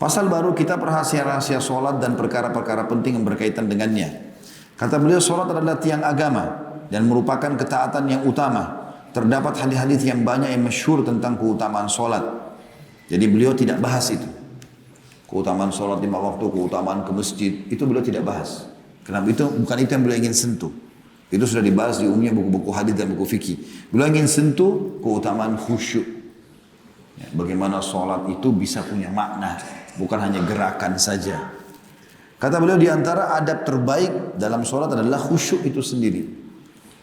Pasal baru kitab rahasia-rahasia solat dan perkara-perkara penting yang berkaitan dengannya. Kata beliau, solat adalah tiang agama dan merupakan ketaatan yang utama. Terdapat hadis-hadis yang banyak yang masyhur tentang keutamaan solat. Jadi beliau tidak bahas itu. Keutamaan solat 5 waktu, keutamaan ke masjid, itu beliau tidak bahas. Kenapa? Itu bukan itu yang beliau ingin sentuh. Itu sudah dibahas di umumnya buku-buku hadis dan buku fikih. Beliau ingin sentuh keutamaan khusyuk. Ya, bagaimana solat itu bisa punya makna, bukan hanya gerakan saja. Kata beliau, di antara adab terbaik dalam solat adalah khusyuk itu sendiri.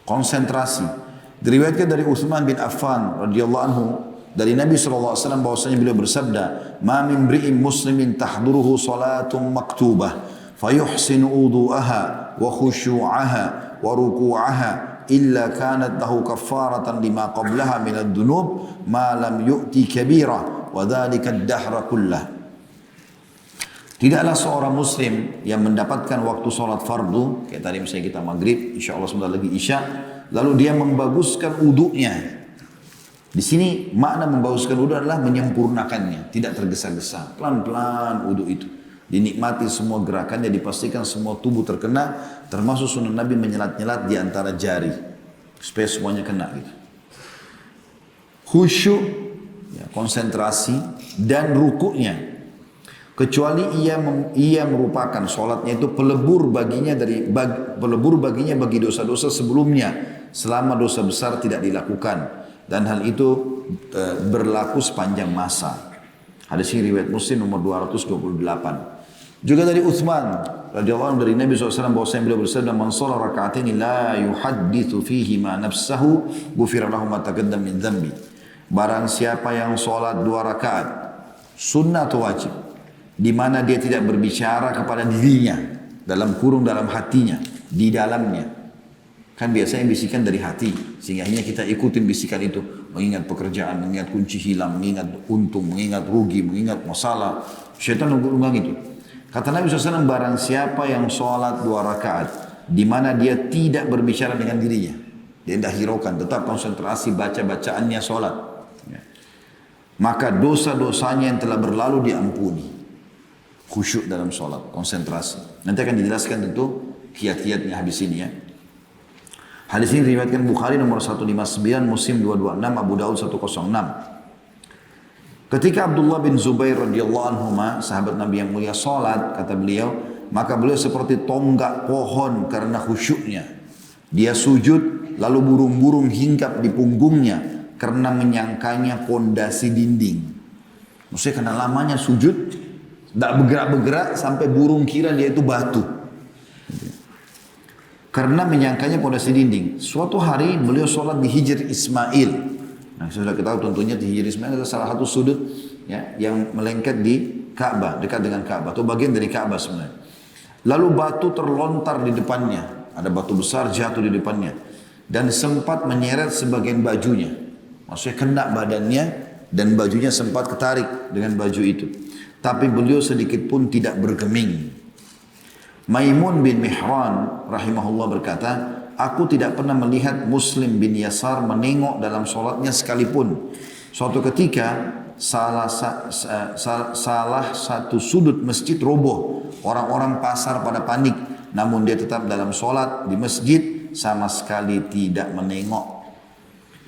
Konsentrasi. Diriwayatkan dari Utsman bin Affan radhiyallahu anhu dari Nabi SAW bahwasanya beliau bersabda, "Ma min imri'in muslimin tahduruhu salatun maktubah fayuhsinu wudu'aha wa khusyu'aha wa ruku'aha illa kanat lahu kaffaratan lima qablaha min ad-dunub ma lam yu'ti kabira wa dhalika ad-dahra kullah." Tidaklah seorang muslim yang mendapatkan waktu sholat fardu, kayak tadi misalnya kita maghrib, insya Allah sebentar lagi isya, lalu dia membaguskan wudunya. Di sini makna membaguskan wudu adalah menyempurnakannya, tidak tergesa-gesa, pelan-pelan wudu itu. Dinikmati semua gerakannya, dipastikan semua tubuh terkena, termasuk sunnah Nabi menyelat-nyelat di antara jari, supaya semuanya kena gitu. Khusyuk, ya, konsentrasi, dan rukuknya. Kecuali ia merupakan sholatnya itu pelebur baginya bagi dosa-dosa sebelumnya selama dosa besar tidak dilakukan, dan hal itu berlaku sepanjang masa. Hadis ini riwayat Muslim nomor 228. Juga dari Utsman radhiyallahu anhu dari Nabi SAW bahwasanya beliau bersabda, "Man shalla raka'ataini la yuhadditsu fihi ma nafsahu ghufira lahu ma taqaddama min dhanbi." Barang siapa yang sholat 2 rakaat sunnah atau wajib, di mana dia tidak berbicara kepada dirinya, dalam kurung dalam hatinya, di dalamnya. Kan biasanya bisikan dari hati, sehingga akhirnya kita ikutin bisikan itu. Mengingat pekerjaan, mengingat kunci hilang, mengingat untung, mengingat rugi, mengingat masalah. Syaitan nunggu-nunggang itu. Kata Nabi SAW, barang siapa yang sholat 2 rakaat, di mana dia tidak berbicara dengan dirinya. Dia tidak hiraukan, tetap konsentrasi baca-bacaannya sholat. Maka dosa-dosanya yang telah berlalu diampuni. Khusyuk dalam sholat, konsentrasi. Nanti akan dijelaskan tentu kiat-kiatnya habis ini ya. Hadis ini diriwayatkan Bukhari nomor 159, Muslim 226, Abu Daud 106. Ketika Abdullah bin Zubair radhiyallahu anhu, sahabat Nabi yang mulia, sholat, kata beliau, maka beliau seperti tonggak pohon karena khusyuknya. Dia sujud, lalu burung-burung hinggap di punggungnya karena menyangkanya pondasi dinding. Maksudnya karena lamanya sujud, tidak bergerak-bergerak sampai burung kira dia itu batu. Karena menyangkanya pondasi dinding. Suatu hari beliau sholat di Hijr Ismail. Nah, sudah kita tahu tentunya di Hijr Ismail adalah salah satu sudut ya, yang melengket di Ka'bah, dekat dengan Ka'bah, atau bagian dari Ka'bah sebenarnya. Lalu batu terlontar di depannya. Ada batu besar jatuh di depannya. Dan sempat menyeret sebagian bajunya. Maksudnya kena badannya dan bajunya sempat ketarik dengan baju itu. Tapi beliau sedikit pun tidak bergeming. Maimun bin Mihran rahimahullah berkata, aku tidak pernah melihat Muslim bin Yasar menengok dalam sholatnya sekalipun. Suatu ketika salah satu sudut masjid roboh. Orang-orang pasar pada panik. Namun dia tetap dalam sholat di masjid sama sekali tidak menengok.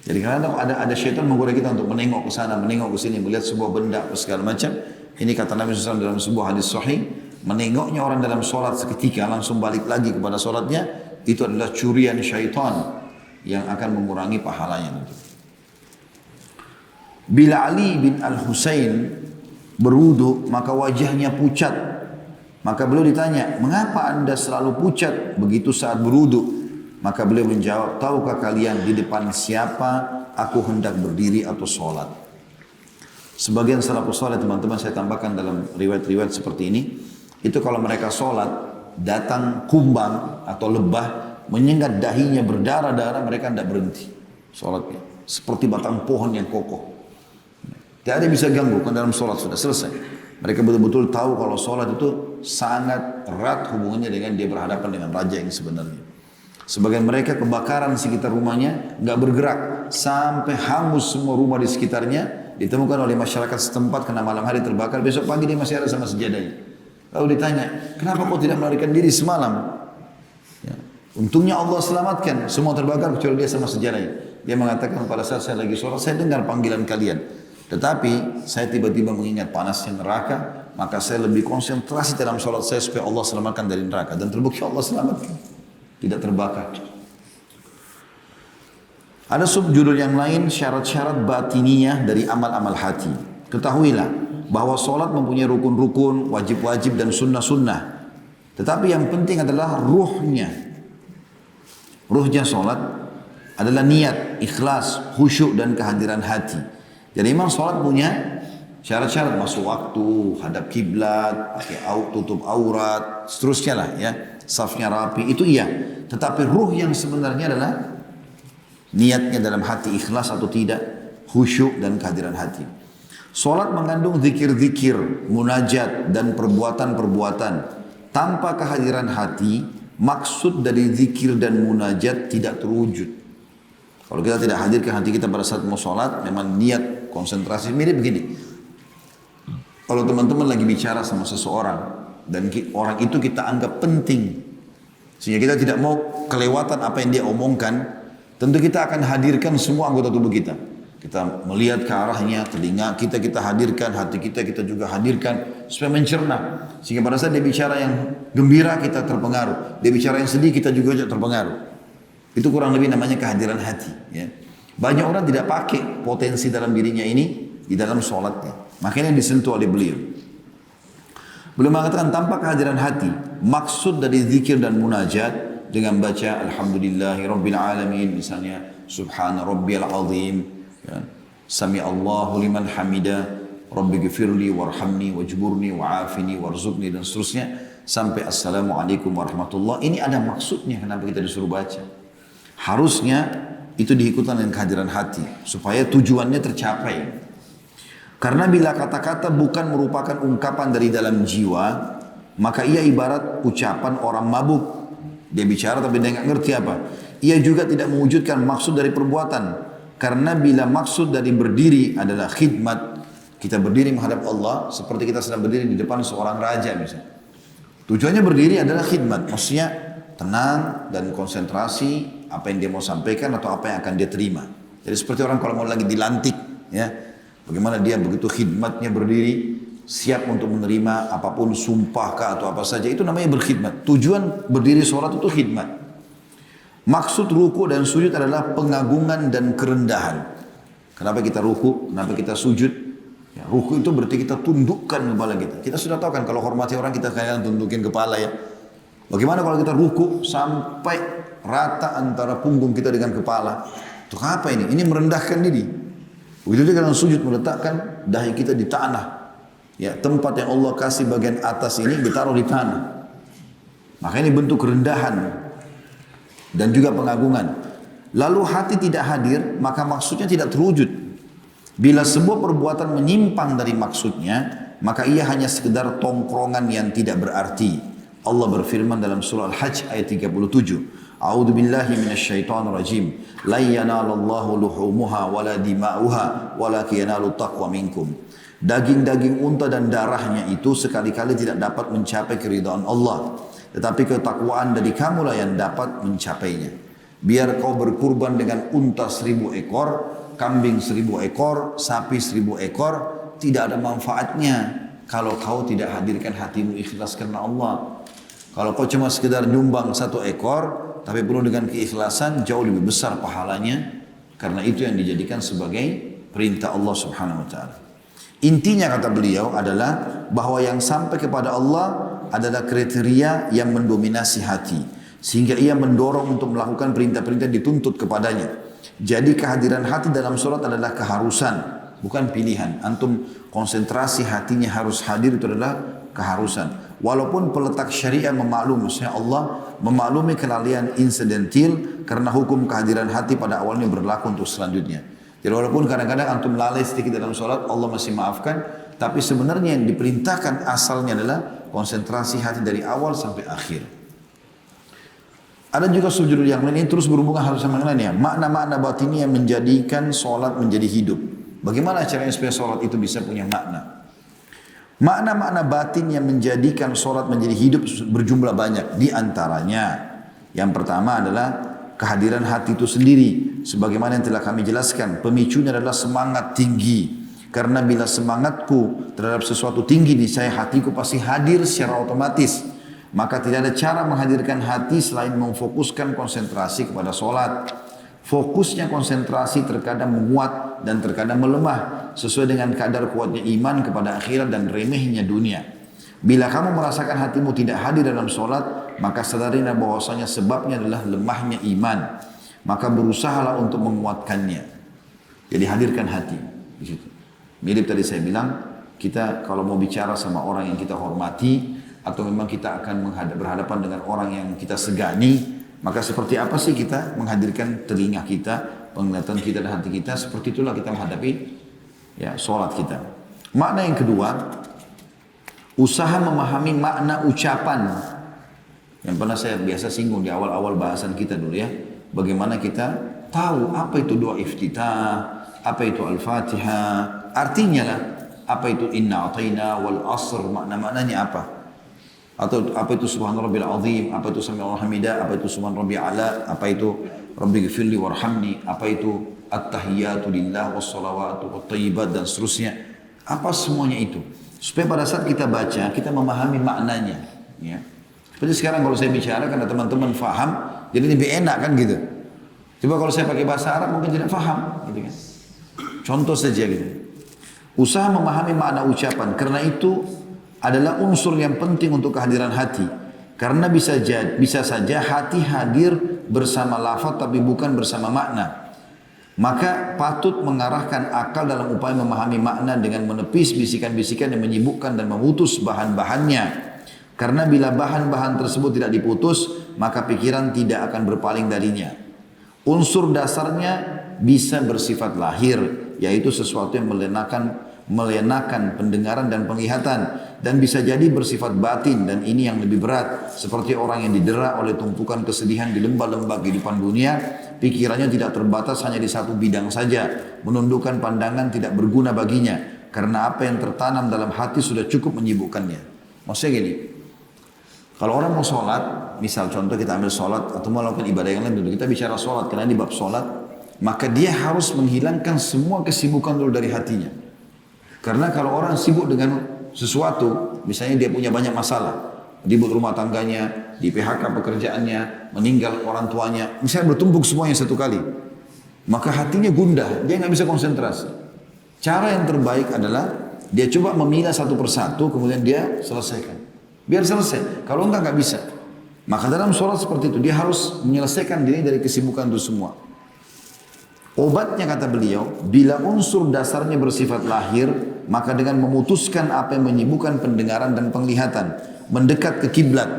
Jadi kadang ada syaitan menggoda kita untuk menengok ke sana, menengok ke sini, melihat sebuah benda segala macam. Ini kata Nabi SAW dalam sebuah hadis sahih, menengoknya orang dalam sholat seketika langsung balik lagi kepada sholatnya, itu adalah curian syaitan yang akan mengurangi pahalanya. Bila Ali bin Al-Husain berwudu, maka wajahnya pucat. Maka beliau ditanya, mengapa anda selalu pucat begitu saat berwudu? Maka beliau menjawab, tahukah kalian di depan siapa aku hendak berdiri atau sholat? Sebagian salafus saleh teman-teman saya tambahkan dalam riwayat-riwayat seperti ini, itu kalau mereka sholat, datang kumbang atau lebah, menyengat dahinya berdarah-darah, mereka tidak berhenti sholatnya. Seperti batang pohon yang kokoh. Tidak ada yang bisa ganggu, kan dalam sholat sudah selesai. Mereka betul-betul tahu kalau sholat itu sangat erat hubungannya dengan dia berhadapan dengan raja yang sebenarnya. Sebagian mereka kebakaran sekitar rumahnya, nggak bergerak, sampai hangus semua rumah di sekitarnya, ditemukan oleh masyarakat setempat karena malam hari terbakar, besok pagi dia masih ada sama sejadahnya. Lalu ditanya, kenapa kau tidak melarikan diri semalam? Ya. Untungnya Allah selamatkan, semua terbakar kecuali dia sama sejadahnya. Dia mengatakan pada saat saya lagi sholat, saya dengar panggilan kalian. Tetapi saya tiba-tiba mengingat panasnya neraka, maka saya lebih konsentrasi dalam sholat saya supaya Allah selamatkan dari neraka. Dan terbukti Allah selamatkan, tidak terbakar. Ada subjudul yang lain, syarat-syarat batiniyah dari amal-amal hati. Ketahuilah bahwa sholat mempunyai rukun-rukun, wajib-wajib dan sunnah-sunnah. Tetapi yang penting adalah ruhnya. Ruhnya sholat adalah niat, ikhlas, khusyuk dan kehadiran hati. Jadi memang sholat punya syarat-syarat, masuk waktu, hadap kiblat, pakai tutup aurat, seterusnya lah ya. Safnya rapi, itu iya. Tetapi ruh yang sebenarnya adalah niatnya dalam hati ikhlas atau tidak, khusyuk dan kehadiran hati. Salat mengandung zikir-zikir, munajat dan perbuatan-perbuatan. Tanpa kehadiran hati, maksud dari zikir dan munajat tidak terwujud. Kalau kita tidak hadirkan hati kita pada saat mau salat, memang niat, konsentrasi, mirip begini. Kalau teman-teman lagi bicara sama seseorang, dan orang itu kita anggap penting, sehingga kita tidak mau kelewatan apa yang dia omongkan, tentu kita akan hadirkan semua anggota tubuh kita. Kita melihat ke arahnya, telinga kita hadirkan, hati kita juga hadirkan supaya mencerna. Sehingga pada saat dia bicara yang gembira kita terpengaruh, dia bicara yang sedih kita juga terpengaruh. Itu kurang lebih namanya kehadiran hati. Ya. Banyak orang tidak pakai potensi dalam dirinya ini di dalam sholatnya. Makanya disentuh oleh beliau. Beliau mengatakan tanpa kehadiran hati, maksud dari zikir dan munajat dengan baca Alhamdulillahi Rabbil Alamin, misalnya Subhana Rabbiyal Azim, ya. Sami Allahu liman hamida, Rabbi gfirli warhamni wajburni wa'afini warzuqni dan seterusnya sampai Assalamualaikum warahmatullah. Ini ada maksudnya kenapa kita disuruh baca. Harusnya itu diikuti dengan kehadiran hati supaya tujuannya tercapai. Karena bila kata-kata bukan merupakan ungkapan dari dalam jiwa, maka ia ibarat ucapan orang mabuk. Dia bicara tapi dia nggak ngerti apa. Ia juga tidak mewujudkan maksud dari perbuatan. Karena bila maksud dari berdiri adalah khidmat, kita berdiri menghadap Allah seperti kita sedang berdiri di depan seorang raja misalnya. Tujuannya berdiri adalah khidmat, maksudnya tenang dan konsentrasi apa yang dia mau sampaikan atau apa yang akan dia terima. Jadi seperti orang kalau mau lagi dilantik, ya, bagaimana dia begitu khidmatnya berdiri, siap untuk menerima apapun sumpahkah atau apa saja, itu namanya berkhidmat. Tujuan berdiri sholat itu khidmat. Maksud ruku dan sujud adalah pengagungan dan kerendahan. Kenapa kita ruku? Kenapa kita sujud? Ya, ruku itu berarti kita tundukkan kepala kita. Kita sudah tahu kan kalau hormati orang kita kadang tundukin kepala ya. Bagaimana kalau kita ruku sampai rata antara punggung kita dengan kepala? Untuk apa ini? Ini merendahkan diri. Begitu juga dengan sujud, meletakkan dahi kita di tanah. Ya, tempat yang Allah kasih bagian atas ini ditaruh di tanah. Maka ini bentuk kerendahan dan juga pengagungan. Lalu hati tidak hadir, maka maksudnya tidak terwujud. Bila sebuah perbuatan menyimpang dari maksudnya, maka ia hanya sekedar tongkrongan yang tidak berarti. Allah berfirman dalam surah Al-Hajj ayat 37. A'udzu billahi minasyaitonir rajim. La yanalallahu luhumuha wala dima'uha walakin yanalut taqwa minkum. Daging-daging unta dan darahnya itu sekali-kali tidak dapat mencapai keridhaan Allah. Tetapi ketakwaan dari kamulah yang dapat mencapainya. Biar kau berkurban dengan unta 1000 ekor, kambing 1000 ekor, sapi 1000 ekor, tidak ada manfaatnya kalau kau tidak hadirkan hatimu ikhlas karena Allah. Kalau kau cuma sekedar nyumbang 1 ekor, tapi penuh dengan keikhlasan, jauh lebih besar pahalanya. Karena itu yang dijadikan sebagai perintah Allah Subhanahu Wa Taala. Intinya kata beliau adalah bahwa yang sampai kepada Allah adalah kriteria yang mendominasi hati. Sehingga ia mendorong untuk melakukan perintah-perintah yang dituntut kepadanya. Jadi kehadiran hati dalam sholat adalah keharusan, bukan pilihan. Antum konsentrasi hatinya harus hadir, itu adalah keharusan. Walaupun peletak syariah memaklumi, maksudnya Allah memaklumi kelalaian insidentil karena hukum kehadiran hati pada awalnya berlaku untuk selanjutnya. Jadi walaupun kadang-kadang antum lalai sedikit dalam sholat, Allah masih maafkan. Tapi sebenarnya yang diperintahkan asalnya adalah konsentrasi hati dari awal sampai akhir. Ada juga subjudul yang lain, ini terus berhubungan harus sama yang lainnya. Makna-makna batini yang menjadikan sholat menjadi hidup. Bagaimana caranya supaya sholat itu bisa punya makna? Makna-makna batin yang menjadikan sholat menjadi hidup berjumlah banyak. Di antaranya, yang pertama adalah kehadiran hati itu sendiri. Sebagaimana yang telah kami jelaskan, pemicunya adalah semangat tinggi. Karena bila semangatku terhadap sesuatu tinggi di saya, hatiku pasti hadir secara otomatis. Maka tidak ada cara menghadirkan hati selain memfokuskan konsentrasi kepada sholat. Fokusnya konsentrasi terkadang menguat dan terkadang melemah sesuai dengan kadar kuatnya iman kepada akhirat dan remehnya dunia. Bila kamu merasakan hatimu tidak hadir dalam sholat, maka sadarilah bahwasanya sebabnya adalah lemahnya iman. Maka berusahalah untuk menguatkannya. Jadi hadirkan hati di situ. Mirip tadi saya bilang, kita kalau mau bicara sama orang yang kita hormati atau memang kita akan berhadapan dengan orang yang kita segani, maka seperti apa sih kita menghadirkan telinga kita, penglihatan kita dan hati kita, seperti itulah kita menghadapi ya sholat kita. Makna yang kedua, usaha memahami makna ucapan. Yang pernah saya biasa singgung di awal-awal bahasan kita dulu ya. Bagaimana kita tahu apa itu doa iftitah, apa itu al-fatihah, artinya lah, apa itu inna atayna wal asr, makna-maknanya apa. Atau apa itu subhan rabbil azim, apa itu sami Allah hamidah, apa itu subhan rabbil ala, apa itu rabbi ghfirli warhamni, apa itu at-tahiyatu lillah wassalawatu wattayyibat dan seterusnya. Apa semuanya itu? Supaya pada saat kita baca, kita memahami maknanya. Ya. Seperti sekarang kalau saya bicara karena teman-teman faham, jadi lebih enak kan gitu. Coba kalau saya pakai bahasa Arab mungkin tidak faham, gitu kan. Contoh saja gitu. Usaha memahami makna ucapan, karena itu adalah unsur yang penting untuk kehadiran hati. Karena bisa saja hati hadir bersama lafaz tapi bukan bersama makna. Maka patut mengarahkan akal dalam upaya memahami makna dengan menepis bisikan-bisikan yang menyibukkan dan memutus bahan-bahannya. Karena bila bahan-bahan tersebut tidak diputus, maka pikiran tidak akan berpaling darinya. Unsur dasarnya bisa bersifat lahir, yaitu sesuatu yang melenakan pendengaran dan penglihatan, dan bisa jadi bersifat batin, dan ini yang lebih berat, seperti orang yang didera oleh tumpukan kesedihan di lembah-lembah kehidupan dunia. Pikirannya tidak terbatas hanya di satu bidang saja, menundukkan pandangan tidak berguna baginya, karena apa yang tertanam dalam hati sudah cukup menyibukkannya. Maksudnya gini, kalau orang mau sholat, misal contoh kita ambil sholat atau mau melakukan ibadah yang lain dulu, kita bicara sholat, karena di bab sholat, maka dia harus menghilangkan semua kesibukan dulu dari hatinya. Karena kalau orang sibuk dengan sesuatu, misalnya dia punya banyak masalah, ribut rumah tangganya, di PHK pekerjaannya, meninggal orang tuanya, misalnya bertumpuk semuanya satu kali, maka hatinya gundah, dia nggak bisa konsentrasi. Cara yang terbaik adalah dia coba memilah satu persatu, kemudian dia selesaikan. Biar selesai. Kalau nggak bisa. Maka dalam sholat seperti itu, dia harus menyelesaikan diri dari kesibukan itu semua. Obatnya kata beliau, bila unsur dasarnya bersifat lahir, maka dengan memutuskan apa yang menyibukkan pendengaran dan penglihatan, mendekat ke kiblat,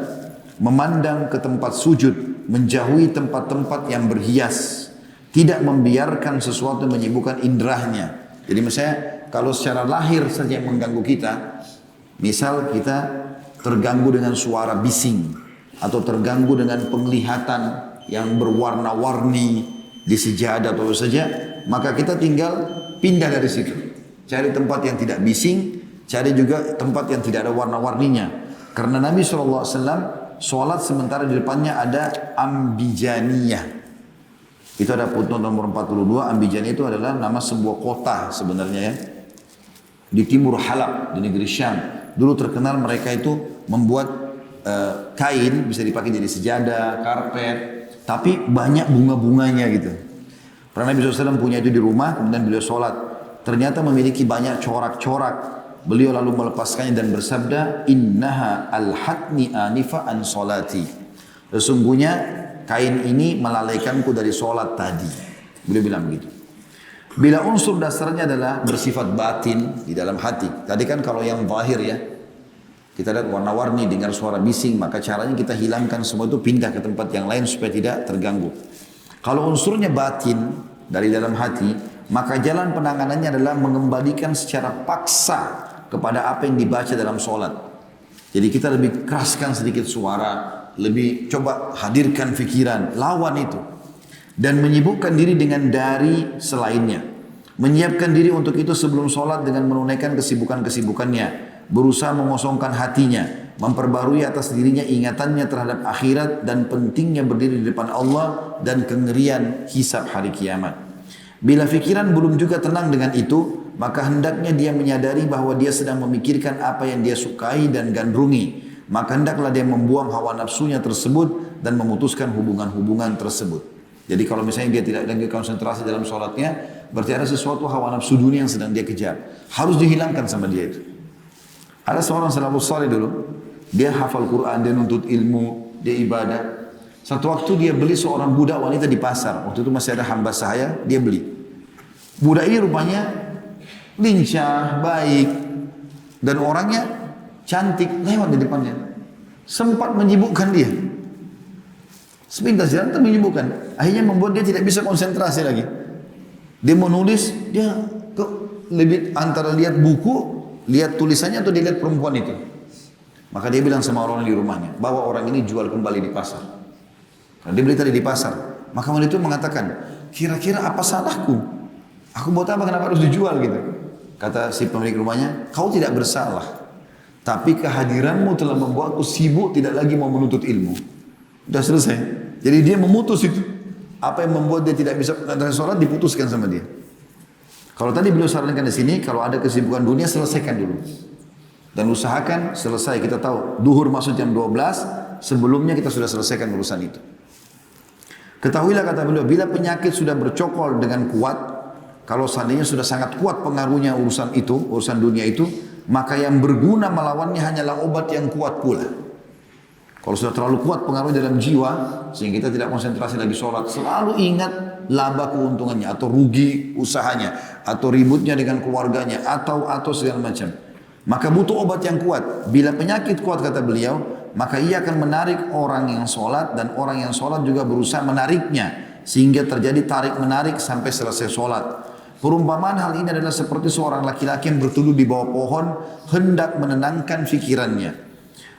memandang ke tempat sujud, menjauhi tempat-tempat yang berhias, tidak membiarkan sesuatu menyibukkan indrahnya. Jadi misalnya kalau secara lahir saja yang mengganggu kita, misal kita terganggu dengan suara bising, atau terganggu dengan penglihatan yang berwarna-warni di sejadah atau saja, maka kita tinggal pindah dari situ. Cari tempat yang tidak bising, cari juga tempat yang tidak ada warna-warninya. Karena Nabi SAW sholat sementara di depannya ada ambijaniyah. Itu ada footnote nomor 42, Ambijaniyah itu adalah nama sebuah kota sebenarnya ya. Di timur Halab, di negeri Syam. Dulu terkenal mereka itu membuat kain, bisa dipakai jadi sejadah, karpet, tapi banyak bunga-bunganya gitu. Pernah Nabi SAW punya itu di rumah, kemudian beliau sholat. Ternyata memiliki banyak corak-corak. Beliau lalu melepaskannya dan bersabda, Innaha alhatni anifa an sholati. Sesungguhnya kain ini melalaikanku dari sholat tadi. Beliau bilang begitu. Bila unsur dasarnya adalah bersifat batin di dalam hati. Tadi kan kalau yang zahir ya, kita lihat warna-warni, dengar suara bising, maka caranya kita hilangkan semua itu, pindah ke tempat yang lain supaya tidak terganggu. Kalau unsurnya batin dari dalam hati, maka jalan penanganannya adalah mengembalikan secara paksa kepada apa yang dibaca dalam sholat. Jadi kita lebih keraskan sedikit suara, lebih coba hadirkan fikiran, lawan itu. Dan menyibukkan diri dengan dari selainnya. menyiapkan diri untuk itu sebelum sholat dengan menunaikan kesibukan-kesibukannya, berusaha mengosongkan hatinya, memperbarui atas dirinya ingatannya terhadap akhirat dan pentingnya berdiri di depan Allah dan kengerian hisab hari kiamat. Bila fikiran belum juga tenang dengan itu, maka hendaknya dia menyadari bahwa dia sedang memikirkan apa yang dia sukai dan gandrungi. Maka hendaklah dia membuang hawa nafsunya tersebut dan memutuskan hubungan-hubungan tersebut. Jadi kalau misalnya dia tidak lagi konsentrasi dalam sholatnya, berarti ada sesuatu hawa nafsu dunia yang sedang dia kejar. Harus dihilangkan sama dia itu. Ada seorang salafus saleh dulu, dia hafal Quran, dia nuntut ilmu, dia ibadah. Satu waktu dia beli seorang budak wanita di pasar. Waktu itu masih ada hamba sahaya, dia beli. Budak ini rupanya lincah, baik, dan orangnya cantik, lewat di depannya. Sempat menyibukkan dia. Sepintas jalan itu menyibukkan. Akhirnya membuat dia tidak bisa konsentrasi lagi. Dia menulis, dia lebih antara lihat buku, lihat tulisannya atau dilihat perempuan itu. Maka dia bilang sama orang di rumahnya, bawa orang ini jual kembali di pasar. Karena dia beli tadi di pasar. Maka wanita itu mengatakan, kira-kira apa salahku? Aku buat apa, kenapa harus dijual gitu? Kata si pemilik rumahnya, kau tidak bersalah. Tapi kehadiranmu telah membuatku sibuk tidak lagi mau menuntut ilmu. Sudah selesai. Jadi dia memutus itu. Apa yang membuat dia tidak bisa mengadakan sholat diputuskan sama dia. Kalau tadi beliau sarankan di sini, kalau ada kesibukan dunia selesaikan dulu. Dan usahakan selesai. Kita tahu duhur masuk jam 12, sebelumnya kita sudah selesaikan urusan itu. Ketahuilah kata beliau, bila penyakit sudah bercokol dengan kuat, kalau seandainya sudah sangat kuat pengaruhnya urusan itu, urusan dunia itu, maka yang berguna melawannya hanyalah obat yang kuat pula. Kalau sudah terlalu kuat pengaruh dalam jiwa, sehingga kita tidak konsentrasi lagi sholat, selalu ingat laba keuntungannya, atau rugi usahanya, atau ributnya dengan keluarganya, atau segala macam. Maka butuh obat yang kuat. Bila penyakit kuat kata beliau, maka ia akan menarik orang yang sholat, dan orang yang sholat juga berusaha menariknya, sehingga terjadi tarik-menarik sampai selesai sholat. Perumpamaan hal ini adalah seperti seorang laki-laki yang berteduh di bawah pohon, hendak menenangkan fikirannya.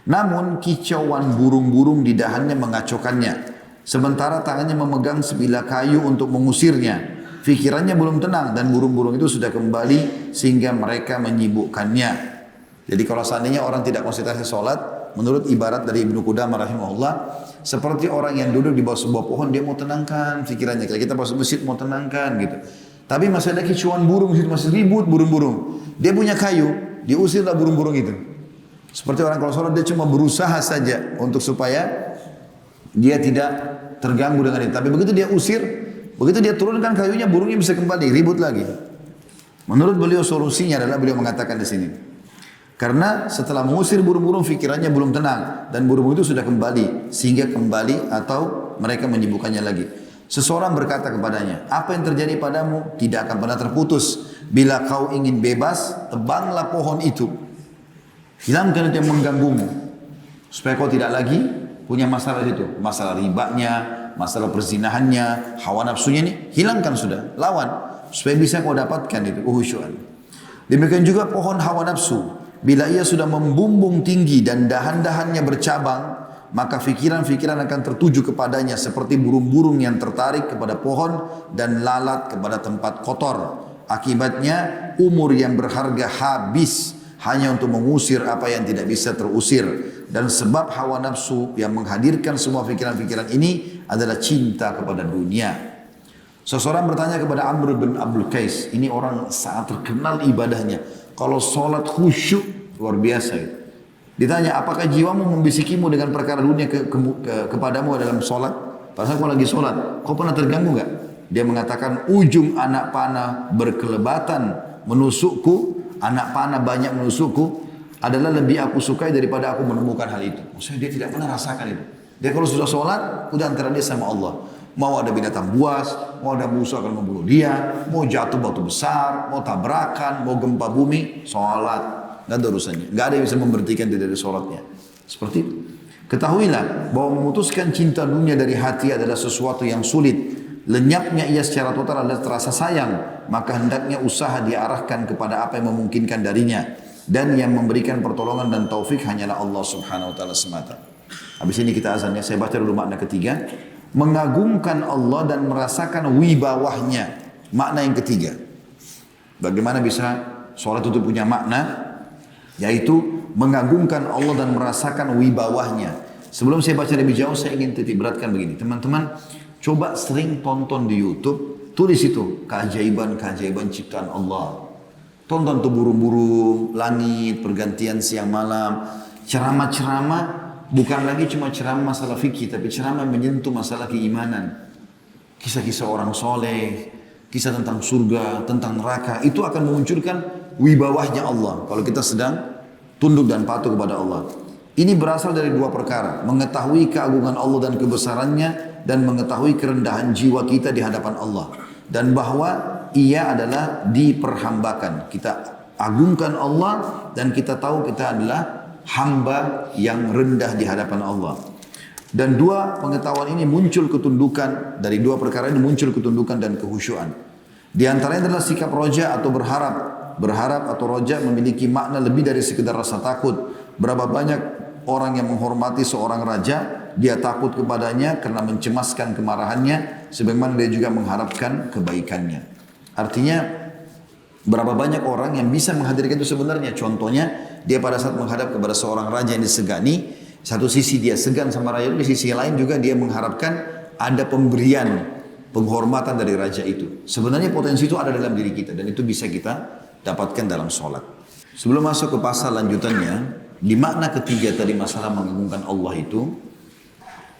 Namun kicauan burung-burung di dahannya mengacaukannya. Sementara tangannya memegang sebilah kayu untuk mengusirnya. Pikirannya belum tenang dan burung-burung itu sudah kembali sehingga mereka menyibukkannya. Jadi kalau seandainya orang tidak konsentrasi sholat, menurut ibarat dari Ibnu Qudamah rahimahullah, seperti orang yang duduk di bawah sebuah pohon, dia mau tenangkan pikirannya. Kalau kita masuk masjid mau tenangkan gitu. Tapi masih ada kicauan burung, masih ribut burung-burung. Dia punya kayu, diusirlah burung-burung itu. Seperti orang kalau sholat dia cuma berusaha saja untuk supaya dia tidak terganggu dengan itu. Tapi begitu dia usir, begitu dia turunkan kayunya, burungnya bisa kembali, ribut lagi. Menurut beliau solusinya adalah beliau mengatakan di sini. Karena setelah mengusir burung-burung, fikirannya belum tenang dan burung itu sudah kembali, sehingga kembali atau mereka menyibukkannya lagi. Seseorang berkata kepadanya, apa yang terjadi padamu tidak akan pernah terputus. Bila kau ingin bebas, tebanglah pohon itu. Hilangkan itu yang mengganggumu. Supaya kau tidak lagi punya masalah itu. Masalah ribanya, masalah perzinahannya, hawa nafsunya ini. Hilangkan sudah, lawan. Supaya bisa kau dapatkan itu, uhusyuan. Demikian juga pohon hawa nafsu. Bila ia sudah membumbung tinggi dan dahan-dahannya bercabang, maka fikiran-fikiran akan tertuju kepadanya seperti burung-burung yang tertarik kepada pohon dan lalat kepada tempat kotor. Akibatnya umur yang berharga habis hanya untuk mengusir apa yang tidak bisa terusir. Dan sebab hawa nafsu yang menghadirkan semua pikiran-pikiran ini adalah cinta kepada dunia. Seseorang bertanya kepada Amr bin Abdul Qais, ini orang sangat terkenal ibadahnya. Kalau sholat khusyuk luar biasa itu. Ditanya, apakah jiwamu membisikimu dengan perkara dunia kepadamu dalam sholat? Padahal kau lagi sholat, kau pernah terganggu enggak? Dia mengatakan, ujung anak panah berkelebatan menusukku, anak panah banyak menusukku, adalah lebih aku sukai daripada aku menemukan hal itu. Maksudnya dia tidak pernah rasakan itu. Dia kalau sudah sholat, udah antara dia sama Allah. Mau ada binatang buas, mau ada musuh akan membunuh dia, mau jatuh batu besar, mau tabrakan, mau gempa bumi, sholat. Gak ada urusannya. Gak ada yang bisa memberhentikan dia dari sholatnya. Seperti itu. Ketahuilah bahwa memutuskan cinta dunia dari hati adalah sesuatu yang sulit. Lenyapnya ia secara total adalah terasa sayang. Maka hendaknya usaha diarahkan kepada apa yang memungkinkan darinya. Dan yang memberikan pertolongan dan taufik hanyalah Allah subhanahu wa ta'ala semata. Habis ini kita azannya. Saya baca dulu makna ketiga. Mengagungkan Allah dan merasakan wibawahnya. Makna yang ketiga. Bagaimana bisa sholat itu punya makna? Yaitu mengagungkan Allah dan merasakan wibawahnya. Sebelum saya baca lebih jauh, saya ingin titik beratkan begini. Teman-teman, coba sering tonton di YouTube, tulis itu keajaiban-keajaiban ciptaan Allah. Tonton tuh burung-burung, langit, pergantian siang malam, ceramah-ceramah, bukan lagi cuma ceramah masalah fikih, tapi ceramah menyentuh masalah keimanan. Kisah-kisah orang soleh, kisah tentang surga, tentang neraka, itu akan memunculkan wibawahnya Allah. Kalau kita sedang tunduk dan patuh kepada Allah. Ini berasal dari dua perkara. Mengetahui keagungan Allah dan kebesarannya, dan mengetahui kerendahan jiwa kita di hadapan Allah. Dan bahwa ia adalah diperhambakan. Kita agungkan Allah dan kita tahu kita adalah hamba yang rendah di hadapan Allah. Dan dua pengetahuan ini muncul ketundukan, dari dua perkara ini muncul ketundukan dan kehusyuan. Di antaranya adalah sikap roja atau berharap. Berharap atau roja memiliki makna lebih dari sekedar rasa takut. Berapa banyak orang yang menghormati seorang raja, dia takut kepadanya karena mencemaskan kemarahannya, sebagaimana dia juga mengharapkan kebaikannya. Artinya, berapa banyak orang yang bisa menghadirkan itu sebenarnya. Contohnya, dia pada saat menghadap kepada seorang raja yang disegani, satu sisi dia segan sama raja itu, di sisi lain juga dia mengharapkan ada pemberian, penghormatan dari raja itu. Sebenarnya potensi itu ada dalam diri kita dan itu bisa kita dapatkan dalam sholat. Sebelum masuk ke pasal lanjutannya, di makna ketiga tadi masalah mengagungkan Allah itu,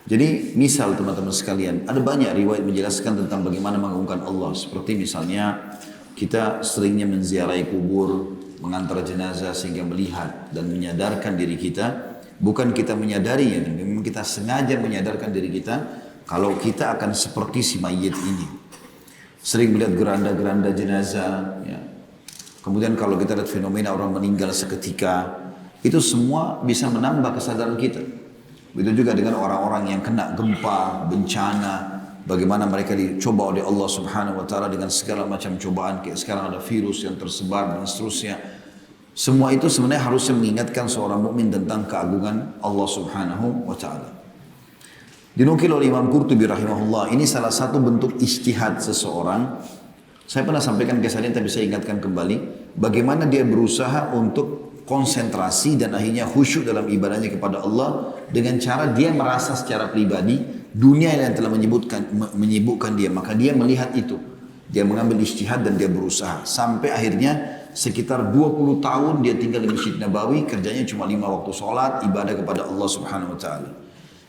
jadi misal teman-teman sekalian, ada banyak riwayat menjelaskan tentang bagaimana mengagungkan Allah. Seperti misalnya kita seringnya menziarahi kubur, mengantar jenazah sehingga melihat dan menyadarkan diri kita. Bukan kita menyadari, ya, memang kita sengaja menyadarkan diri kita kalau kita akan seperti si mayit ini. Sering melihat geranda-geranda jenazah, ya. Kemudian kalau kita lihat fenomena orang meninggal seketika, itu semua bisa menambah kesadaran kita. Begitu juga dengan orang-orang yang kena gempa, bencana, bagaimana mereka dicoba oleh Allah Subhanahu wa taala dengan segala macam cobaan, kayak sekarang ada virus yang tersebar dan seterusnya. Semua itu sebenarnya harusnya mengingatkan seorang mukmin tentang keagungan Allah Subhanahu wa taala. Dinukil oleh Imam Qurtubi rahimahullah, ini salah satu bentuk ijtihad seseorang. Saya pernah sampaikan ke kalian tapi saya ingatkan kembali bagaimana dia berusaha untuk konsentrasi dan akhirnya khusyuk dalam ibadahnya kepada Allah dengan cara dia merasa secara pribadi dunia yang telah menyibukkan dia, maka dia melihat itu. Dia mengambil ijtihad dan dia berusaha sampai akhirnya sekitar 20 tahun dia tinggal di Masjid Nabawi, kerjanya cuma 5 waktu sholat, ibadah kepada Allah Subhanahu wa taala.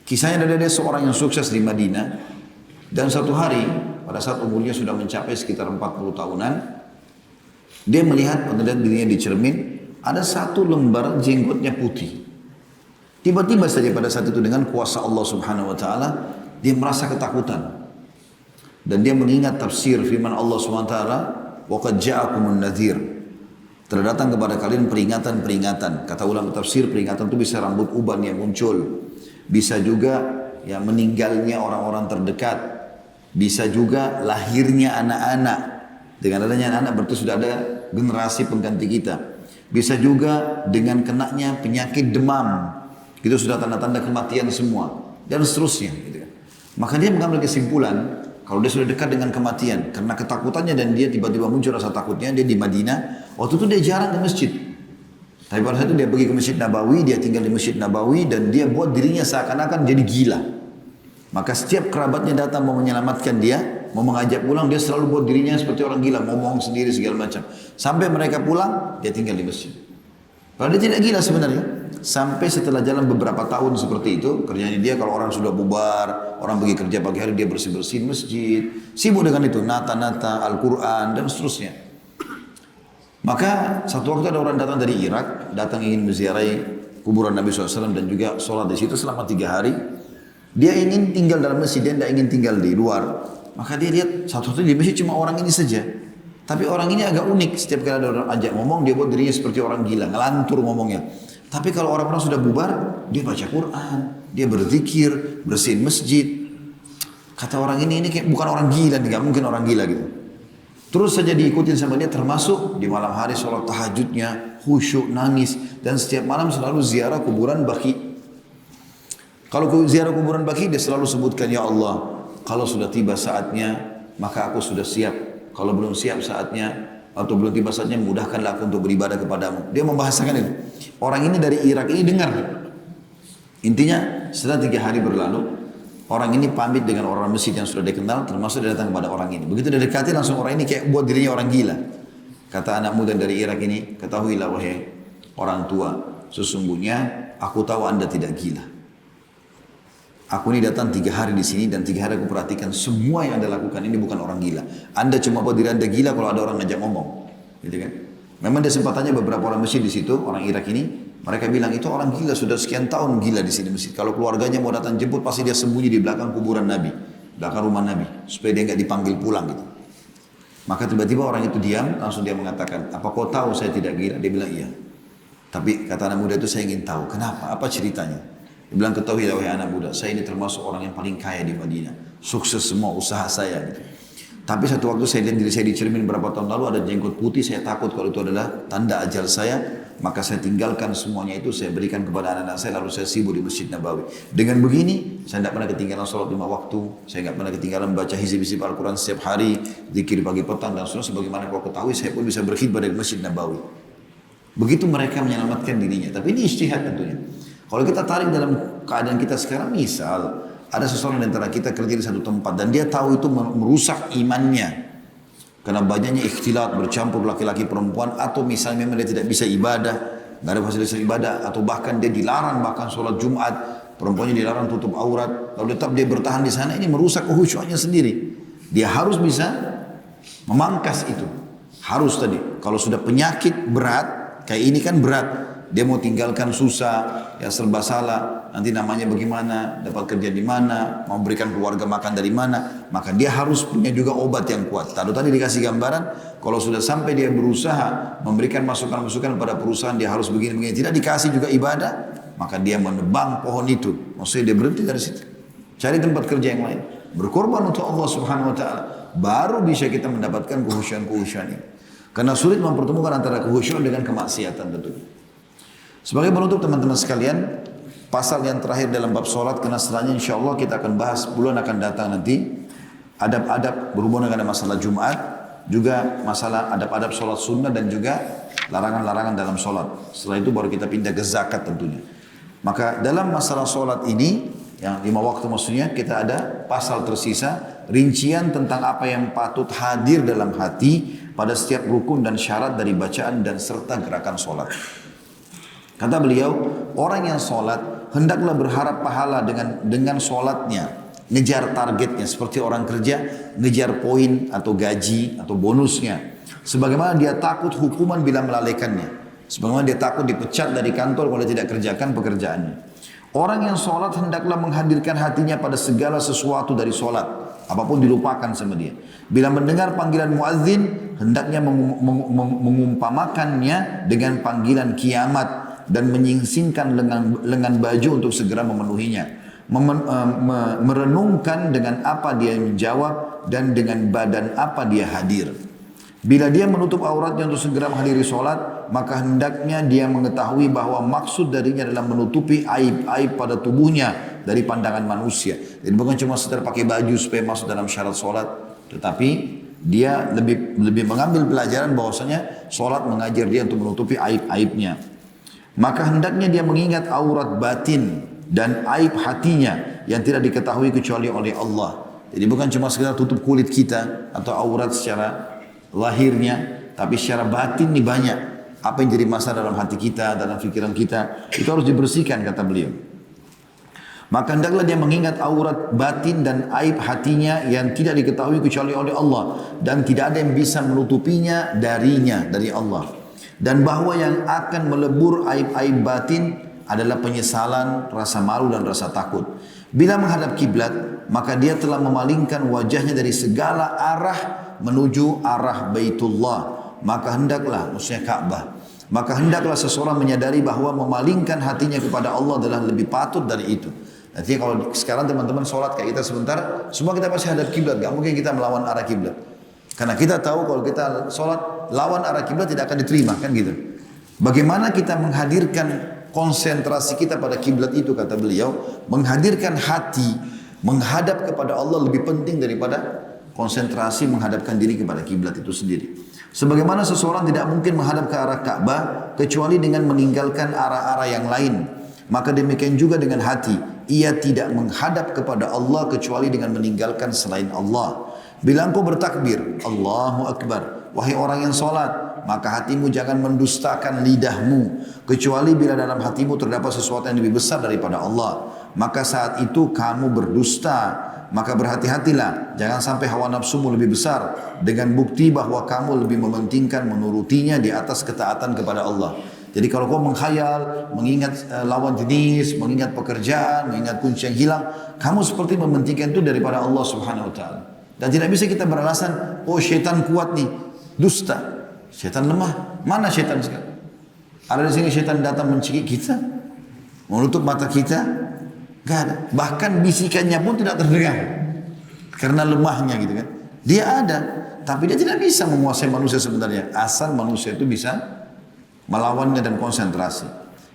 Kisahnya ada seorang yang sukses di Madinah dan satu hari pada saat umurnya sudah mencapai sekitar 40 tahunan, dia melihat pada dirinya di cermin ada satu lembar jenggotnya putih. Tiba-tiba saja pada saat itu dengan kuasa Allah Subhanahu wa taala dia merasa ketakutan. Dan dia mengingat tafsir firman Allah SWT, وَقَدْ جَاءَكُمُ النَّذِيرُ, telah datang kepada kalian peringatan-peringatan. Kata ulama tafsir, peringatan itu bisa rambut uban yang muncul, bisa juga ya meninggalnya orang-orang terdekat, bisa juga lahirnya anak-anak. Dengan adanya anak-anak berarti sudah ada generasi pengganti kita. Bisa juga dengan kenaknya penyakit demam, itu sudah tanda-tanda kematian semua, dan seterusnya gitu kan. Maka dia mengambil kesimpulan kalau dia sudah dekat dengan kematian, karena ketakutannya dan dia tiba-tiba muncul rasa takutnya, dia di Madinah, waktu itu dia jarang ke masjid. Tapi pada saat itu dia pergi ke Masjid Nabawi, dia tinggal di Masjid Nabawi dan dia buat dirinya seakan-akan jadi gila. Maka setiap kerabatnya datang mau menyelamatkan dia, mau mengajak pulang, dia selalu buat dirinya seperti orang gila, ngomong sendiri segala macam. Sampai mereka pulang, dia tinggal di masjid. Padahal dia tidak gila sebenarnya. Sampai setelah jalan beberapa tahun seperti itu, kerjanya dia kalau orang sudah bubar, orang pergi kerja pagi hari, dia bersih-bersih masjid, sibuk dengan itu, nata-nata, Al-Quran, dan seterusnya. Maka satu waktu ada orang datang dari Irak, datang ingin menziarahi kuburan Nabi SAW dan juga sholat di situ selama 3 hari. Dia ingin tinggal dalam masjid, dia tidak ingin tinggal di luar. Maka dia lihat satu-satunya di masjid cuma orang ini saja. Tapi orang ini agak unik, setiap kali ada orang ajak ngomong, dia buat dirinya seperti orang gila, ngelantur ngomongnya. Tapi kalau orang-orang sudah bubar, dia baca Quran, dia berzikir, bersihin masjid. Kata orang ini kayak bukan orang gila, nggak mungkin orang gila gitu. Terus saja diikutin sama dia, termasuk di malam hari sholat tahajudnya, khusyuk, nangis, dan setiap malam selalu ziarah kuburan Baqi. Kalau ziarah kuburan Baqi, dia selalu sebutkan, ya Allah, kalau sudah tiba saatnya, maka aku sudah siap. Kalau belum siap saatnya, atau belum tiba saatnya mudahkanlah aku untuk beribadah kepadamu. Dia membahasakan itu. Orang ini dari Irak ini dengar. Intinya setelah 3 hari berlalu, orang ini pamit dengan orang masjid yang sudah dikenal, termasuk dia datang kepada orang ini. Begitu dia dekati langsung orang ini kayak buat dirinya orang gila. Kata anak muda dari Irak ini, ketahuilah wahai orang tua, sesungguhnya aku tahu anda tidak gila. Aku ini datang 3 hari di sini dan 3 hari aku perhatikan semua yang anda lakukan ini bukan orang gila. Anda cuma buat diri anda gila kalau ada orang ngajak ngomong, gitu kan? Memang dia sempat tanya beberapa orang masjid di situ, orang Irak ini. Mereka bilang itu orang gila, sudah sekian tahun gila di sini masjid. Kalau keluarganya mau datang jemput pasti dia sembunyi di belakang kuburan Nabi, belakang rumah Nabi, supaya dia nggak dipanggil pulang gitu. Maka tiba-tiba orang itu diam, langsung dia mengatakan, apa kau tahu saya tidak gila? Dia bilang iya. Tapi kata anak muda itu saya ingin tahu, kenapa? Apa ceritanya? Dia bilang ketahuilah wahai anak muda, saya ini termasuk orang yang paling kaya di Madinah, sukses semua usaha saya gitu. Tapi satu waktu saya lihat diri saya di cermin berapa tahun lalu ada jenggot putih, saya takut kalau itu adalah tanda ajal saya, maka saya tinggalkan semuanya itu, saya berikan kepada anak-anak saya, lalu saya sibuk di Masjid Nabawi. Dengan begini, saya tidak pernah ketinggalan sholat 5 waktu, saya tidak pernah ketinggalan baca hizib-hizib Al-Quran setiap hari, zikir pagi petang dan seterusnya, sebagaimana kau ketahui, saya pun bisa berkhidmat di Masjid Nabawi. Begitu mereka menyelamatkan dirinya, tapi ini ijtihad tentunya. Kalau kita tarik dalam keadaan kita sekarang, misal ada seseorang di antara kita kerja di satu tempat dan dia tahu itu merusak imannya karena banyaknya ikhtilat bercampur laki-laki perempuan, atau misalnya memang dia tidak bisa ibadah, nggak ada fasilitas ibadah, atau bahkan dia dilarang bahkan sholat Jumat, perempuannya dilarang tutup aurat, lalu tetap dia bertahan di sana, ini merusak khusyuknya sendiri. Dia harus bisa memangkas itu. Harus tadi, kalau sudah penyakit berat kayak ini kan berat, dia mau tinggalkan susah, ya serba salah, nanti namanya bagaimana, dapat kerja di mana, mau berikan keluarga makan dari mana, maka dia harus punya juga obat yang kuat. Tadi dikasih gambaran, kalau sudah sampai dia berusaha memberikan masukan-masukan pada perusahaan, dia harus begini-begini, tidak dikasih juga ibadah, maka dia menebang pohon itu. Maksudnya dia berhenti dari situ, cari tempat kerja yang lain, berkorban untuk Allah Subhanahu Wa Taala, baru bisa kita mendapatkan kehusyuan ini. Karena sulit mempertemukan antara kehusyuan dengan kemaksiatan tentunya. Sebagai penutup teman-teman sekalian, pasal yang terakhir dalam bab sholat, karena setelahnya insya Allah kita akan bahas bulan akan datang nanti, adab-adab berhubungan dengan masalah Jumat, juga masalah adab-adab sholat sunnah dan juga larangan-larangan dalam sholat. Setelah itu baru kita pindah ke zakat tentunya. Maka dalam masalah sholat ini, yang 5 waktu maksudnya, kita ada pasal tersisa, rincian tentang apa yang patut hadir dalam hati pada setiap rukun dan syarat dari bacaan dan serta gerakan sholat. Kata beliau, orang yang sholat hendaklah berharap pahala dengan sholatnya, ngejar targetnya seperti orang kerja ngejar poin atau gaji atau bonusnya. Sebagaimana dia takut hukuman bila melalaikannya, sebagaimana dia takut dipecat dari kantor kalau tidak kerjakan pekerjaannya. Orang yang sholat hendaklah menghadirkan hatinya pada segala sesuatu dari sholat, apapun dilupakan sama dia. Bila mendengar panggilan muadzin, hendaknya mengumpamakannya dengan panggilan kiamat dan menyingsingkan lengan baju untuk segera memenuhinya. Merenungkan dengan apa dia menjawab dan dengan badan apa dia hadir. Bila dia menutup auratnya untuk segera menghadiri sholat, maka hendaknya dia mengetahui bahwa maksud darinya adalah menutupi aib-aib pada tubuhnya dari pandangan manusia. Jadi bukan cuma sekedar pakai baju supaya masuk dalam syarat sholat, tetapi dia lebih mengambil pelajaran bahwasanya sholat mengajar dia untuk menutupi aib-aibnya. Maka hendaknya dia mengingat aurat batin dan aib hatinya yang tidak diketahui kecuali oleh Allah. Jadi bukan cuma sekedar tutup kulit kita atau aurat secara lahirnya, tapi secara batin ini banyak. Apa yang jadi masalah dalam hati kita, dalam pikiran kita, itu harus dibersihkan kata beliau. Maka hendaklah dia mengingat aurat batin dan aib hatinya yang tidak diketahui kecuali oleh Allah, dan tidak ada yang bisa menutupinya dari Allah. Dan bahwa yang akan melebur aib-aib batin adalah penyesalan, rasa malu dan rasa takut. Bila menghadap kiblat, maka dia telah memalingkan wajahnya dari segala arah menuju arah Baitullah. Maka hendaklah, maksudnya Ka'bah, maka hendaklah seseorang menyadari bahwa memalingkan hatinya kepada Allah adalah lebih patut dari itu. Nanti kalau sekarang teman-teman sholat kayak kita sebentar, semua kita pasti hadap kiblat, gak mungkin kita melawan arah kiblat. Karena kita tahu kalau kita sholat lawan arah kiblat tidak akan diterima, kan gitu. Bagaimana kita menghadirkan konsentrasi kita pada kiblat itu, kata beliau, menghadirkan hati menghadap kepada Allah lebih penting daripada konsentrasi menghadapkan diri kepada kiblat itu sendiri. Sebagaimana seseorang tidak mungkin menghadap ke arah Ka'bah kecuali dengan meninggalkan arah-arah yang lain. Maka demikian juga dengan hati. Ia tidak menghadap kepada Allah kecuali dengan meninggalkan selain Allah. Bila engkau bertakbir, Allahu Akbar, wahai orang yang salat, maka hatimu jangan mendustakan lidahmu, kecuali bila dalam hatimu terdapat sesuatu yang lebih besar daripada Allah. Maka saat itu kamu berdusta. Maka berhati-hatilah, jangan sampai hawa nafsumu lebih besar dengan bukti bahwa kamu lebih mementingkan menurutinya di atas ketaatan kepada Allah. Jadi kalau kau menghayal, mengingat lawan jenis, mengingat pekerjaan, mengingat kunci yang hilang, kamu seperti mementingkan itu daripada Allah Subhanahu Wa Taala. Dan tidak bisa kita beralasan, oh syaitan kuat nih, dusta, syaitan lemah. Mana syaitan sekarang? Ada di sini syaitan datang mencekik kita, menutup mata kita. Gak ada. Bahkan bisikannya pun tidak terdengar. Karena lemahnya gitu kan. Dia ada. Tapi dia tidak bisa menguasai manusia sebenarnya. Asal manusia itu bisa melawannya dan konsentrasi.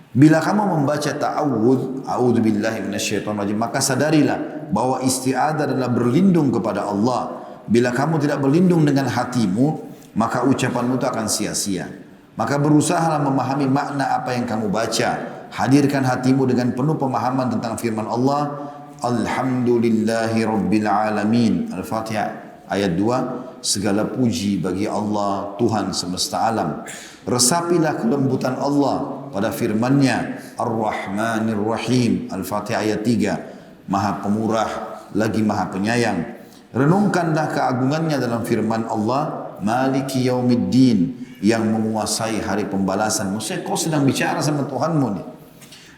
Bila kamu membaca ta'awudz, a'udzubillahi minasyaitonirrajim, maka sadarilah bahwa isti'adzah adalah berlindung kepada Allah. Bila kamu tidak berlindung dengan hatimu, maka ucapanmu itu akan sia-sia. Maka berusahalah memahami makna apa yang kamu baca. Hadirkan hatimu dengan penuh pemahaman tentang firman Allah. Alhamdulillahi Rabbil Alamin. Al-Fatihah ayat 2. Segala puji bagi Allah Tuhan semesta alam. Resapilah kelembutan Allah pada firman-Nya Ar-Rahmanir Rahim. Al-Fatihah ayat 3. Maha pemurah lagi maha penyayang. Renungkanlah keagungannya dalam firman Allah Maliki Yaumiddin, yang menguasai hari pembalasan. Maksudnya kau sedang bicara sama Tuhanmu nih.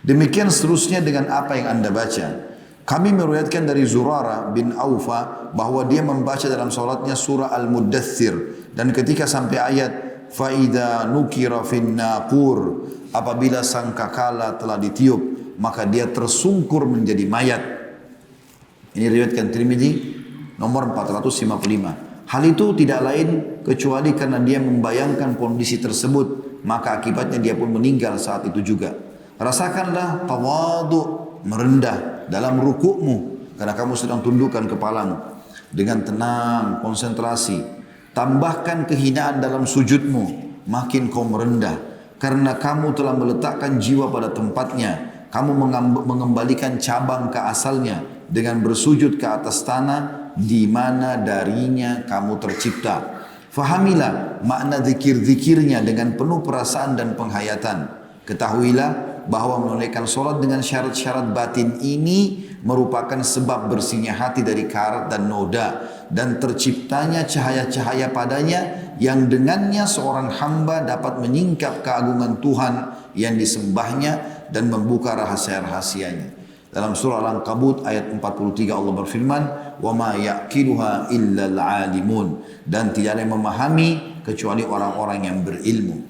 Demikian seterusnya dengan apa yang anda baca. Kami meriwayatkan dari Zurara bin Aufa bahwa dia membaca dalam salatnya surah Al-Muddathir, dan ketika sampai ayat faida nukira fin naqur, apabila sangkakala telah ditiup, maka dia tersungkur menjadi mayat. Ini riwayatkan Tirmidzi nomor 455. Hal itu tidak lain kecuali karena dia membayangkan kondisi tersebut, maka akibatnya dia pun meninggal saat itu juga. Rasakanlah tawadhu, merendah dalam rukukmu karena kamu sedang tundukkan kepalamu dengan tenang, konsentrasi. Tambahkan kehinaan dalam sujudmu, makin kau merendah karena kamu telah meletakkan jiwa pada tempatnya. Kamu mengembalikan cabang ke asalnya dengan bersujud ke atas tanah di mana darinya kamu tercipta. Fahamilah makna zikir-zikirnya dengan penuh perasaan dan penghayatan. Ketahuilah bahwa menunaikan solat dengan syarat-syarat batin ini merupakan sebab bersihnya hati dari karat dan noda, dan terciptanya cahaya-cahaya padanya yang dengannya seorang hamba dapat menyingkap keagungan Tuhan yang disembahnya dan membuka rahasia-rahasianya. Dalam surah Al-Ankabut ayat 43 Allah berfirman, وَمَا يَأْكِلُهَا إِلَّا الْعَالِمُونَ, dan tidak ada yang memahami kecuali orang-orang yang berilmu.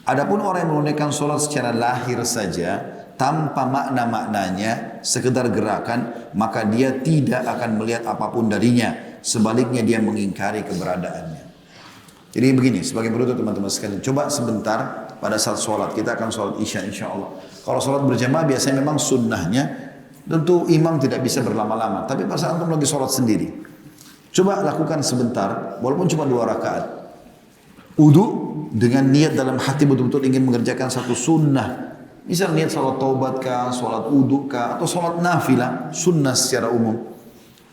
Adapun orang yang menunaikan solat secara lahir saja tanpa makna-maknanya, sekedar gerakan, maka dia tidak akan melihat apapun darinya. Sebaliknya dia mengingkari keberadaannya. Jadi begini, sebagai penutup teman-teman sekalian, coba sebentar pada saat solat, kita akan solat isya insya Allah. Kalau solat berjamaah biasanya memang sunnahnya, tentu imam tidak bisa berlama-lama. Tapi pada saat antum lagi solat sendiri, coba lakukan sebentar, walaupun cuma 2 rakaat. Wudu dengan niat dalam hati betul-betul ingin mengerjakan satu sunnah. Misal niat salat taubat kah, salat wudu kah, atau salat nafilah, sunnah secara umum.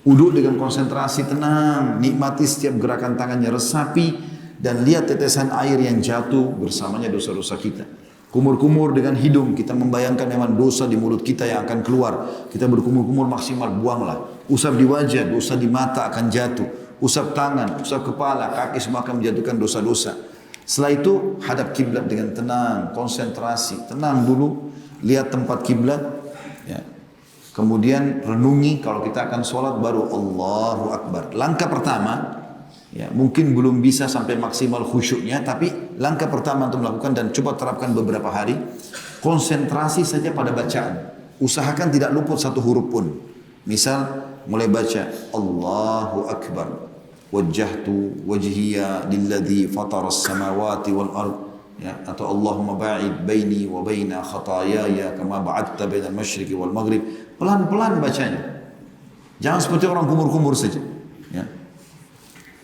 Wudu dengan konsentrasi tenang, nikmati setiap gerakan tangannya, resapi dan lihat tetesan air yang jatuh bersamanya dosa-dosa kita. Kumur-kumur dengan hidung, kita membayangkan memang dosa di mulut kita yang akan keluar. Kita berkumur-kumur maksimal, buanglah. Usap di wajah, dosa di mata akan jatuh. Usap tangan, usap kepala, kaki semua akan menjatuhkan dosa-dosa. Setelah itu hadap kiblat dengan tenang, konsentrasi, tenang dulu, lihat tempat kiblat, ya. Kemudian renungi kalau kita akan sholat baru Allahu Akbar. Langkah pertama, ya mungkin belum bisa sampai maksimal khusyuknya, tapi langkah pertama untuk melakukan dan coba terapkan beberapa hari, konsentrasi saja pada bacaan. Usahakan tidak luput satu huruf pun. Misal mulai baca Allahu Akbar. Wajjahtu wajhiya lilladzi fataras samawati wal ard, ya, atau Allahumma ba'id baini wa baina khataayaya kama ba'adta bainal masyriqi wal maghrib. Pelan-pelan bacanya. Jangan seperti orang kumur-kumur saja, ya.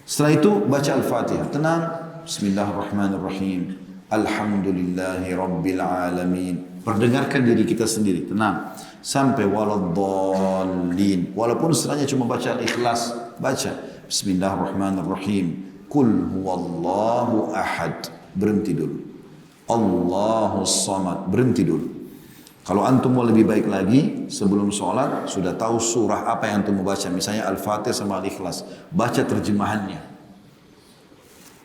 Setelah itu baca Al-Fatihah, tenang, Bismillahirrahmanirrahim. Alhamdulillahi Rabbil Alamin. Perdengarkan diri kita sendiri, tenang. Sampai waladdallin. Walaupun setelahnya cuma baca Al-Ikhlas, baca Bismillahirrahmanirrahim. Qul huwallahu ahad. Berhenti dulu. Allahus samad. Berhenti dulu. Kalau antum mau lebih baik lagi, sebelum sholat, sudah tahu surah apa yang antum mau baca. Misalnya Al-Fatihah sama Al-Ikhlas. Baca terjemahannya.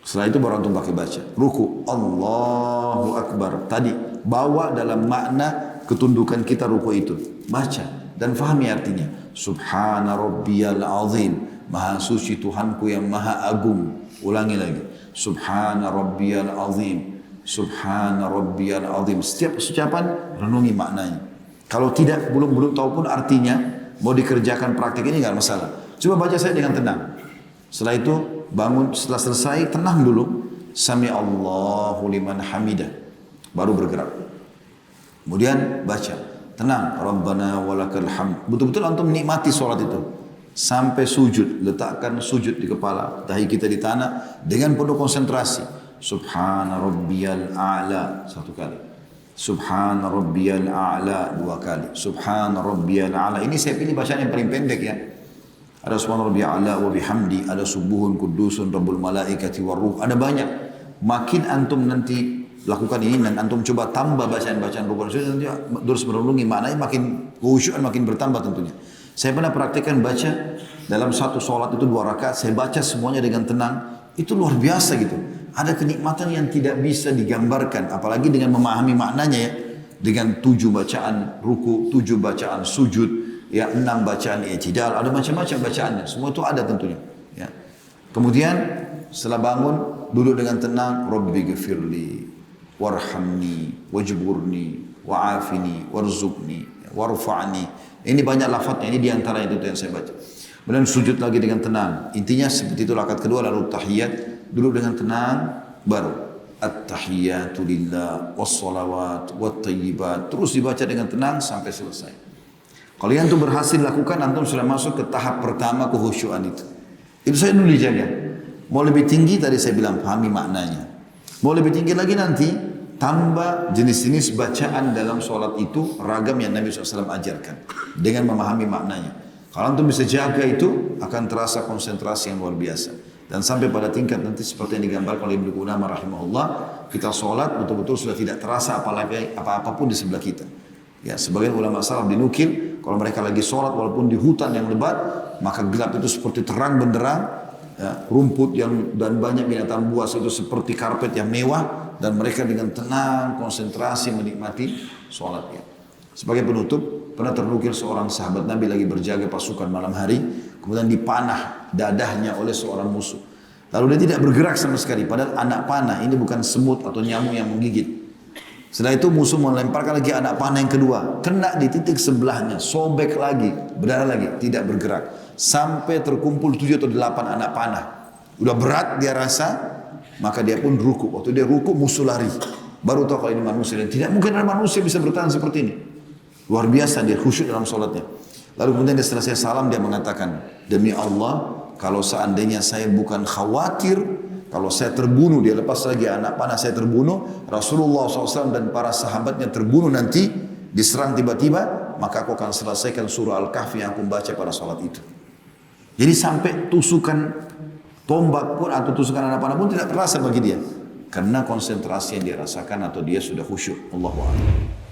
Setelah itu baru antum pakai baca. Ruku. Allahu Akbar. Tadi, bawa dalam makna ketundukan kita ruku itu. Baca. Dan fahami artinya. Subhana Rabbiyal Azim. Maha suci Tuhanku yang maha agung. Ulangi lagi. Subhana Rabbiyal Azim. Subhana Rabbiyal Azim. Setiap ucapan renungi maknanya. Kalau tidak belum tahu pun artinya, mau dikerjakan praktik ini nggak masalah. Coba baca saya dengan tenang. Setelah itu bangun, setelah selesai tenang dulu. Sami Allahu liman hamidah. Baru bergerak. Kemudian baca. Tenang. Rabbana walakal hamd. Betul-betul antum nikmati sholat itu. Sampai sujud. Letakkan sujud di kepala. Dahi kita di tanah. Dengan penuh konsentrasi. Subhana Rabbiyal A'la. Satu kali. Subhana Rabbiyal A'la. Dua kali. Subhana Rabbiyal A'la. Ini saya pilih bacaan yang paling pendek ya. Ada Subhana Rabbiyal A'la wa bihamdi. Ada Subuhun Kudusun Rabbul Malaikati Warruh. Ada banyak. Makin antum nanti lakukan ini dan antum coba tambah bacaan-bacaan rukun sujud, nanti terus merenungi maknanya, makin khusyuk makin bertambah tentunya. Saya pernah praktikkan baca dalam satu sholat itu 2 rakaat, saya baca semuanya dengan tenang. Itu luar biasa gitu. Ada kenikmatan yang tidak bisa digambarkan, apalagi dengan memahami maknanya ya. Dengan 7 bacaan ruku, 7 bacaan sujud, ya 6 bacaan i'tidal, ada macam-macam bacaannya. Semua itu ada tentunya. Ya. Kemudian setelah bangun, duduk dengan tenang, Rabbi ghafirli, warhamni, wajburni, wa'afini, warzuqni, warfa'ni. Ini banyak lafadznya, ini diantara itu yang saya baca. Kemudian sujud lagi dengan tenang. Intinya seperti itu rakaat kedua, lalu tahiyat. Duduk dengan tenang, baru at-tahiyatu lillah, wassalawat, wattayyibat. Terus dibaca dengan tenang sampai selesai. Kalau yang itu berhasil lakukan, antum sudah masuk ke tahap pertama kehusyuan itu. Itu saya dulu dijaga. Mau lebih tinggi, tadi saya bilang pahami maknanya. Mau lebih tinggi lagi nanti, tambah jenis-jenis bacaan dalam sholat itu ragam yang Nabi SAW ajarkan. Dengan memahami maknanya. Kalau antum bisa jaga itu, akan terasa konsentrasi yang luar biasa. Dan sampai pada tingkat nanti seperti yang digambarkan oleh Ibnu Qudamah rahimahullah, kita sholat betul-betul sudah tidak terasa apa-apapun di sebelah kita. Ya, sebagian ulama salaf dinukil, kalau mereka lagi sholat walaupun di hutan yang lebat, maka gelap itu seperti terang benderang, ya, rumput yang dan banyak binatang buas itu seperti karpet yang mewah, dan mereka dengan tenang, konsentrasi menikmati sholatnya. Sebagai penutup, pernah ternukil seorang sahabat Nabi lagi berjaga pasukan malam hari, kemudian dipanah dadahnya oleh seorang musuh. Lalu dia tidak bergerak sama sekali, padahal anak panah ini bukan semut atau nyamuk yang menggigit. Setelah itu musuh melemparkan lagi anak panah yang kedua, kena di titik sebelahnya, sobek lagi, berdarah lagi, tidak bergerak. Sampai terkumpul 7 atau 8 anak panah. Udah berat dia rasa, maka dia pun ruku. Waktu dia ruku, musuh lari. Baru tahu kalau ini manusia, dan tidak mungkin ada manusia bisa bertahan seperti ini. Luar biasa dia khusyuk dalam sholatnya. Lalu kemudian dia selesai salam, dia mengatakan, demi Allah, kalau seandainya saya bukan khawatir, kalau saya terbunuh, dia lepas lagi anak panah saya terbunuh, Rasulullah SAW dan para sahabatnya terbunuh nanti, diserang tiba-tiba, maka aku akan selesaikan surah Al-Kahfi yang aku baca pada sholat itu. Jadi sampai tusukan tombak pun atau tusukan anak panah pun tidak terasa bagi dia. Karena konsentrasi yang dia rasakan atau dia sudah khusyuk. Allahu a'lam.